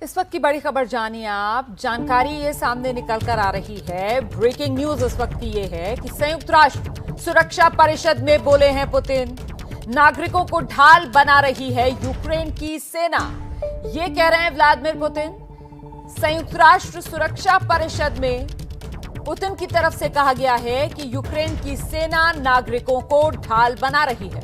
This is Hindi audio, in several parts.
इस वक्त की बड़ी खबर जानिए आप। जानकारी ये सामने निकल कर आ रही है, ब्रेकिंग न्यूज इस वक्त की ये है कि संयुक्त राष्ट्र सुरक्षा परिषद में बोले हैं पुतिन, नागरिकों को ढाल बना रही है यूक्रेन की सेना। ये कह रहे हैं व्लादिमीर पुतिन। संयुक्त राष्ट्र सुरक्षा परिषद में पुतिन की तरफ से कहा गया है कि यूक्रेन की सेना नागरिकों को ढाल बना रही है।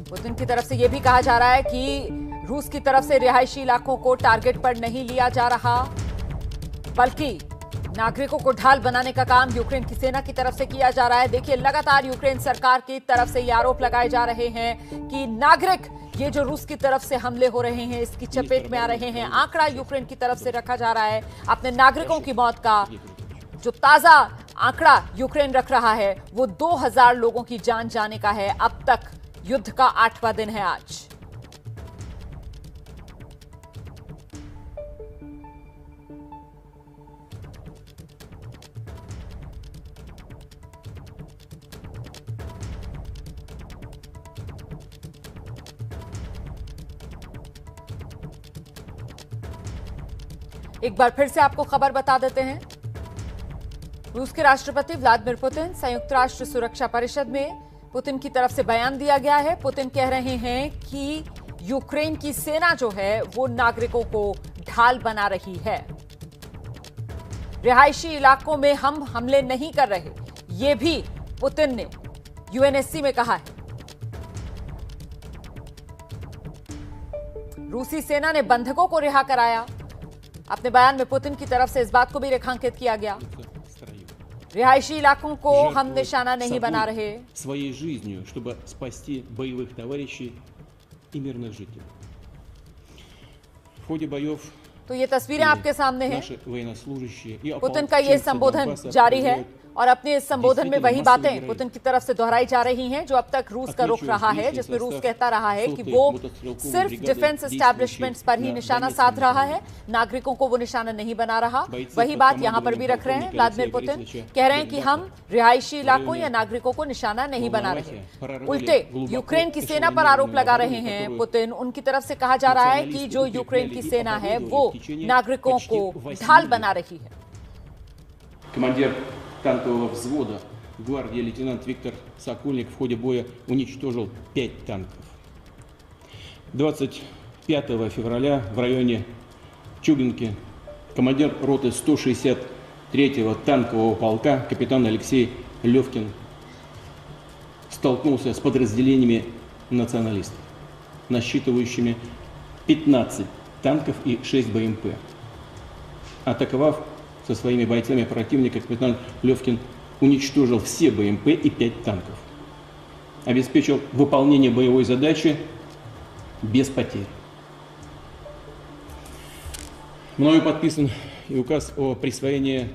पुतिन की तरफ से यह भी कहा जा रहा है कि रूस की तरफ से रिहायशी इलाकों को टारगेट पर नहीं लिया जा रहा, बल्कि नागरिकों को ढाल बनाने का काम यूक्रेन की सेना की तरफ से किया जा रहा है। देखिए, लगातार यूक्रेन सरकार की तरफ से ये आरोप लगाए जा रहे हैं कि नागरिक ये जो रूस की तरफ से हमले हो रहे हैं इसकी चपेट में आ रहे हैं। आंकड़ा यूक्रेन की तरफ से रखा जा रहा है, अपने नागरिकों की मौत का जो ताजा आंकड़ा यूक्रेन रख रहा है वो 2000 लोगों की जान जाने का है। अब तक युद्ध का 8वां दिन है आज। एक बार फिर से आपको खबर बता देते हैं। रूस के राष्ट्रपति व्लादिमीर पुतिन, संयुक्त राष्ट्र सुरक्षा परिषद में पुतिन की तरफ से बयान दिया गया है। पुतिन कह रहे हैं कि यूक्रेन की सेना जो है वो नागरिकों को ढाल बना रही है। रिहायशी इलाकों में हम हमले नहीं कर रहे, ये भी पुतिन ने यूएनएससी में कहा है। रूसी सेना ने बंधकों को रिहा कराया। अपने बयान में पुतिन की तरफ से इस बात को भी रेखांकित किया गया, रिहायशी इलाकों को हम निशाना नहीं बना रहे। своей жизнью, чтобы спасти боевых товарищей и мирных жителей. В ходе боев तो ये तस्वीरें आपके सामने हैं। наши военнослужащие и पुतिन का ये संबोधन जारी है और अपने इस संबोधन में वही बातें पुतिन की तरफ से दोहराई जा रही हैं जो अब तक रूस का रुख रहा है, जिसमें रूस कहता रहा है कि वो सिर्फ डिफेंस एस्टैब्लिशमेंट्स पर ही निशाना साध रहा है, नागरिकों को वो निशाना नहीं बना रहा। वही बात यहां पर भी रख रहे हैं व्लादिमीर पुतिन। कह रहे हैं कि हम रिहायशी इलाकों या नागरिकों को निशाना नहीं बना रहे। उल्टे यूक्रेन की सेना पर आरोप लगा रहे हैं पुतिन। उनकी तरफ से कहा जा रहा है कि जो यूक्रेन की सेना है वो नागरिकों को ढाल बना रही है। танкового взвода гвардии лейтенант Виктор Сокольник в ходе боя уничтожил 5 танков. 25 февраля в районе Чугинки командир роты 163-го танкового полка капитан Алексей Левкин столкнулся с подразделениями националистов, насчитывающими 15 танков и 6 БМП. Атаковав со своими бойцами противника, капитан Левкин уничтожил все БМП и 5 танков. Обеспечил выполнение боевой задачи без потерь. Мною подписан и указ о присвоении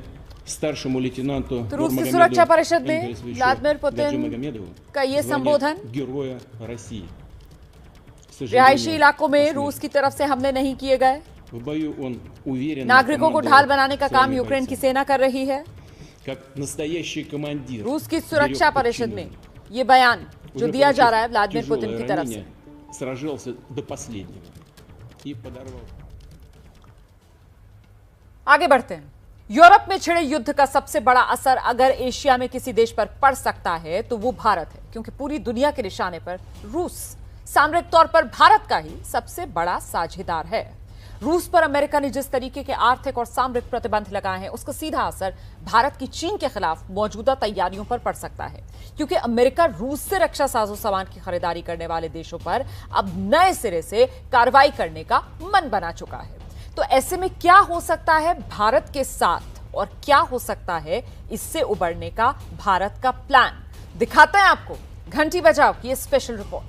старшему лейтенанту रूस सुरक्षा परिषद में व्लादिमीर पुतिन का ये संबोधन, Героя России. रिहायशी इलाकों में रूस की तरफ से हमले नहीं किए गए, नागरिकों को ढाल बनाने का काम यूक्रेन की सेना कर रही है। रूस की सुरक्षा परिषद में ये बयान जो दिया जा रहा है व्लादिमीर पुतिन की तरफ से। आगे बढ़ते हैं। यूरोप में छिड़े युद्ध का सबसे बड़ा असर अगर एशिया में किसी देश पर पड़ सकता है तो वो भारत है, क्योंकि पूरी दुनिया के निशाने पर रूस सामरिक तौर पर भारत का ही सबसे बड़ा साझेदार है। रूस पर अमेरिका ने जिस तरीके के आर्थिक और सामरिक प्रतिबंध लगाए हैं उसका सीधा असर भारत की चीन के खिलाफ मौजूदा तैयारियों पर पड़ सकता है, क्योंकि अमेरिका रूस से रक्षा साजो सामान की खरीदारी करने वाले देशों पर अब नए सिरे से कार्रवाई करने का मन बना चुका है। तो ऐसे में क्या हो सकता है भारत के साथ और क्या हो सकता है इससे उबरने का भारत का प्लान, दिखाते हैं आपको घंटी बजाओ की स्पेशल रिपोर्ट।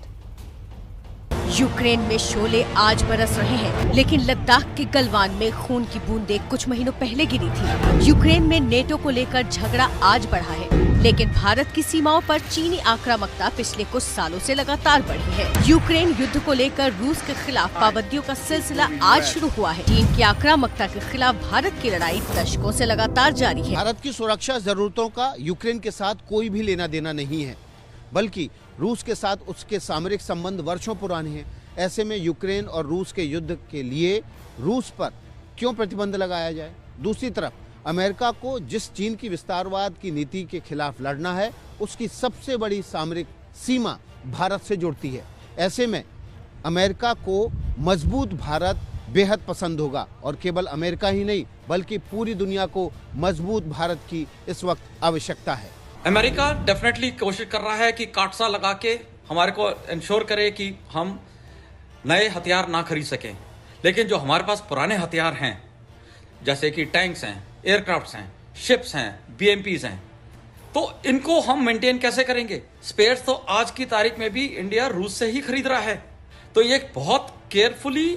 यूक्रेन में शोले आज बरस रहे हैं, लेकिन लद्दाख के गलवान में खून की बूंदें कुछ महीनों पहले गिरी थी। यूक्रेन में नेटो को लेकर झगड़ा आज बढ़ा है। लेकिन भारत की सीमाओं पर चीनी आक्रामकता पिछले कुछ सालों से लगातार बढ़ी है। यूक्रेन युद्ध को लेकर रूस के खिलाफ पाबंदियों का सिलसिला आज शुरू हुआ है। चीन की आक्रामकता के खिलाफ भारत की लड़ाई दशकों से लगातार जारी है। भारत की सुरक्षा जरूरतों का यूक्रेन के साथ कोई भी लेना देना नहीं है, बल्कि रूस के साथ उसके सामरिक संबंध वर्षों पुराने हैं। ऐसे में यूक्रेन और रूस के युद्ध के लिए रूस पर क्यों प्रतिबंध लगाया जाए? दूसरी तरफ अमेरिका को जिस चीन की विस्तारवाद की नीति के खिलाफ लड़ना है, उसकी सबसे बड़ी सामरिक सीमा भारत से जुड़ती है। ऐसे में अमेरिका को मजबूत भारत बेहद पसंद होगा और केवल अमेरिका ही नहीं बल्कि पूरी दुनिया को मजबूत भारत की इस वक्त आवश्यकता है। अमेरिका डेफिनेटली कोशिश कर रहा है कि काटसा लगा के हमारे को इंश्योर करे कि हम नए हथियार ना खरीद सकें, लेकिन जो हमारे पास पुराने हथियार हैं जैसे कि टैंक्स हैं, एयरक्राफ्ट्स हैं, शिप्स हैं, बीएमपीज हैं, तो इनको हम मेंटेन कैसे करेंगे? स्पेयर्स तो आज की तारीख में भी इंडिया रूस से ही खरीद रहा है। तो ये बहुत केयरफुली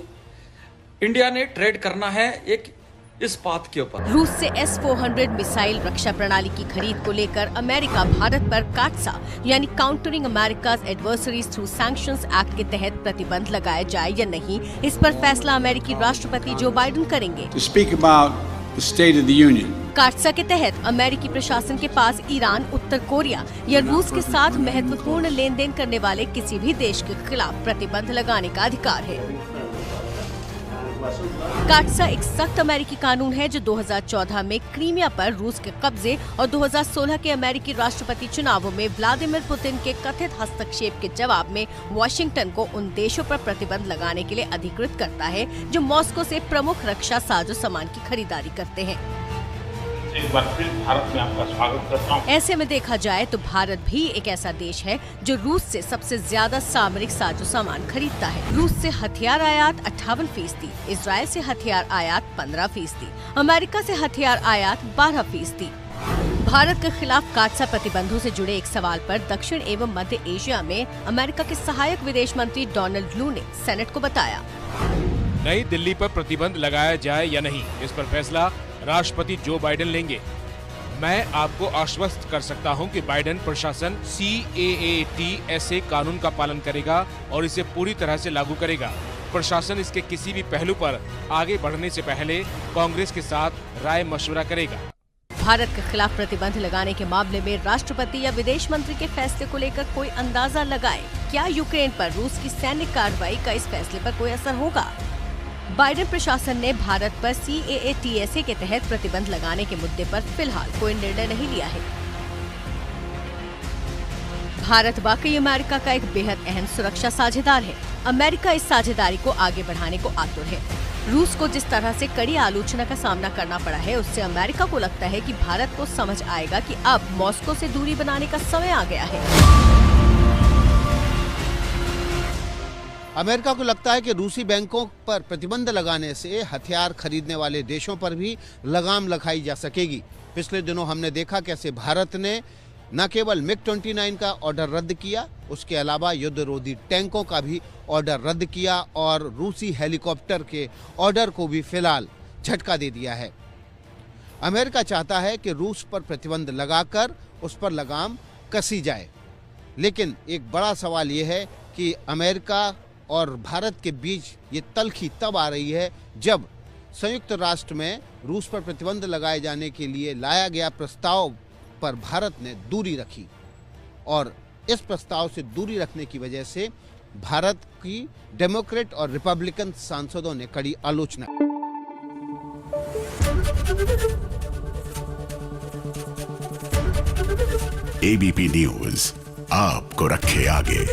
इंडिया ने ट्रेड करना है एक इस बात के ऊपर। रूस से S-400 मिसाइल रक्षा प्रणाली की खरीद को लेकर अमेरिका भारत पर काटसा यानी countering America's adversaries through sanctions act के तहत प्रतिबंध लगाया जाए या नहीं, इस पर फैसला अमेरिकी राष्ट्रपति जो बाइडेन करेंगे। काटसा के तहत अमेरिकी प्रशासन के पास ईरान, उत्तर कोरिया या रूस के साथ महत्वपूर्ण लेन देन करने वाले किसी भी देश के खिलाफ प्रतिबंध लगाने का अधिकार है। काटसा एक सख्त अमेरिकी कानून है जो 2014 में क्रीमिया पर रूस के कब्जे और 2016 के अमेरिकी राष्ट्रपति चुनावों में व्लादिमीर पुतिन के कथित हस्तक्षेप के जवाब में वॉशिंगटन को उन देशों पर प्रतिबंध लगाने के लिए अधिकृत करता है जो मॉस्को से प्रमुख रक्षा साजो सामान की खरीदारी करते हैं। एक बार फिर भारत में आपका स्वागत करता हूं। ऐसे में देखा जाए तो भारत भी एक ऐसा देश है जो रूस से सबसे ज्यादा सामरिक साजो सामान खरीदता है। रूस से हथियार आयात 58%, इजराइल से हथियार आयात 15%, अमेरिका से हथियार आयात 12%। भारत के खिलाफ काटसा प्रतिबंधों से जुड़े एक सवाल पर दक्षिण एवं मध्य एशिया में अमेरिका के सहायक विदेश मंत्री डोनाल्ड लू ने सेनेट को बताया, नई दिल्ली पर प्रतिबंध लगाया जाए या नहीं, इस पर फैसला राष्ट्रपति जो बाइडेन लेंगे। मैं आपको आश्वस्त कर सकता हूं कि बाइडेन प्रशासन CAATSA कानून का पालन करेगा और इसे पूरी तरह से लागू करेगा। प्रशासन इसके किसी भी पहलू पर आगे बढ़ने से पहले कांग्रेस के साथ राय मशवरा करेगा। भारत के खिलाफ प्रतिबंध लगाने के मामले में राष्ट्रपति या विदेश मंत्री के फैसले को लेकर कोई अंदाजा लगाए, क्या यूक्रेन पर रूस की सैन्य कार्रवाई का इस फैसले पर कोई असर होगा? बाइडेन प्रशासन ने भारत पर CAATSA के तहत प्रतिबंध लगाने के मुद्दे पर फिलहाल कोई निर्णय नहीं लिया है। भारत वाकई अमेरिका का एक बेहद अहम सुरक्षा साझेदार है। अमेरिका इस साझेदारी को आगे बढ़ाने को आतुर है। रूस को जिस तरह से कड़ी आलोचना का सामना करना पड़ा है, उससे अमेरिका को लगता है कि भारत को समझ आएगा कि अब मॉस्को से दूरी बनाने का समय आ गया है। अमेरिका को लगता है कि रूसी बैंकों पर प्रतिबंध लगाने से हथियार खरीदने वाले देशों पर भी लगाम लगाई जा सकेगी। पिछले दिनों हमने देखा कैसे भारत ने न केवल MiG-29 का ऑर्डर रद्द किया, उसके अलावा युद्धरोधी टैंकों का भी ऑर्डर रद्द किया और रूसी हेलीकॉप्टर के ऑर्डर को भी फिलहाल झटका दे दिया है। अमेरिका चाहता है कि रूस पर प्रतिबंध लगाकर उस पर लगाम कसी जाए, लेकिन एक बड़ा सवाल ये है कि अमेरिका और भारत के बीच ये तल्खी तब आ रही है जब संयुक्त राष्ट्र में रूस पर प्रतिबंध लगाए जाने के लिए लाया गया प्रस्ताव पर भारत ने दूरी रखी और इस प्रस्ताव से दूरी रखने की वजह से भारत की डेमोक्रेट और रिपब्लिकन सांसदों ने कड़ी आलोचना। ABP न्यूज आपको रखे आगे।